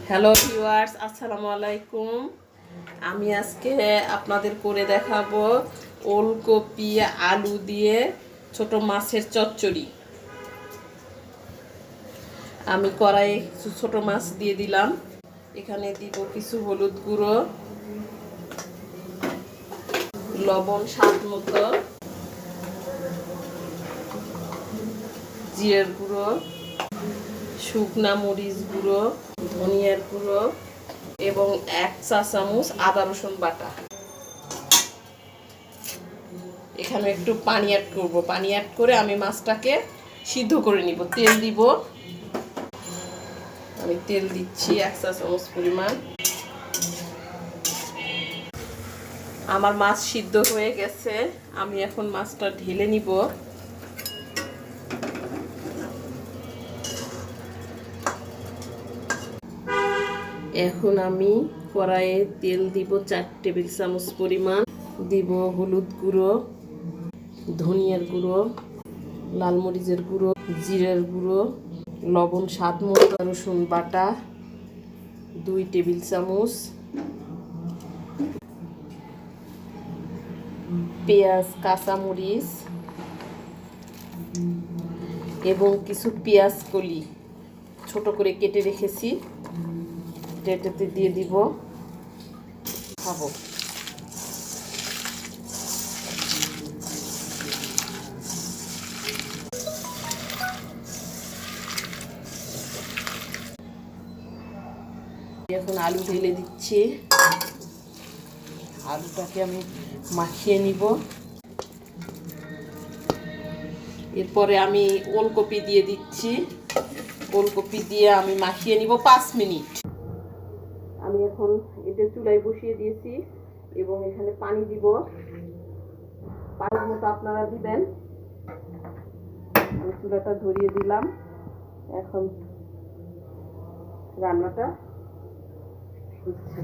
Hello viewers, আসসালামু আলাইকুম। আমি আজকে আপনাদের করে দেখাবো ওলকপি আলু দিয়ে ছোট মাছের চচ্চড়ি। আমি কড়াইয়ে ছোট মাছ দিয়ে দিলাম। এখানে দিব কিছু হলুদ গুঁড়ো, লবণ স্বাদ মতো, জিরের গুঁড়ো, শুকনা মরিচ গুঁড়ো, ধনিয়ার গুঁড়ো এবং 1 চা চামচ আদা রসুন বাটা। এখানে একটু পানি অ্যাড করব। পানি অ্যাড করে আমি মাছটাকে সিদ্ধ করে নিব। তেল দিব, আমি তেল দিচ্ছি 1 চা চামচ পরিমাণ। আমার মাছ সিদ্ধ হয়ে গেছে, আমি এখন মাছটা ঢেলে নিব। এখন আমি কড়াইয়ে তেল দিব 4 টেবিল চামচ পরিমাণ। দিব হলুদ গুঁড়ো, ধনিয়ার গুঁড়ো, লাল মরিচের গুঁড়ো, জিরের গুঁড়ো, লবণ স্বাদ মতো, রসুন বাটা 2 টেবিল চামচ, পেঁয়াজ কাঁচামরিচ এবং কিছু পেঁয়াজ কলি ছোট করে কেটে রেখেছি, এটাতে দিয়ে দিব। খাবো এখন আলু ঢেলে দিচ্ছি। আলুটাকে আমি মাখিয়ে নিব। এরপরে আমি ওলকপি দিয়ে দিচ্ছি। ওলকপি দিয়ে আমি মাখিয়ে নিব 5 মিনিট। আমি এখন এটা চুলায় বসিয়ে দিয়েছি এবং এখানে পানি দিব। পানির মতো আপনারা দিবেন। আমি চুলাটা ধরিয়ে দিলাম। এখন রান্নাটা হচ্ছে।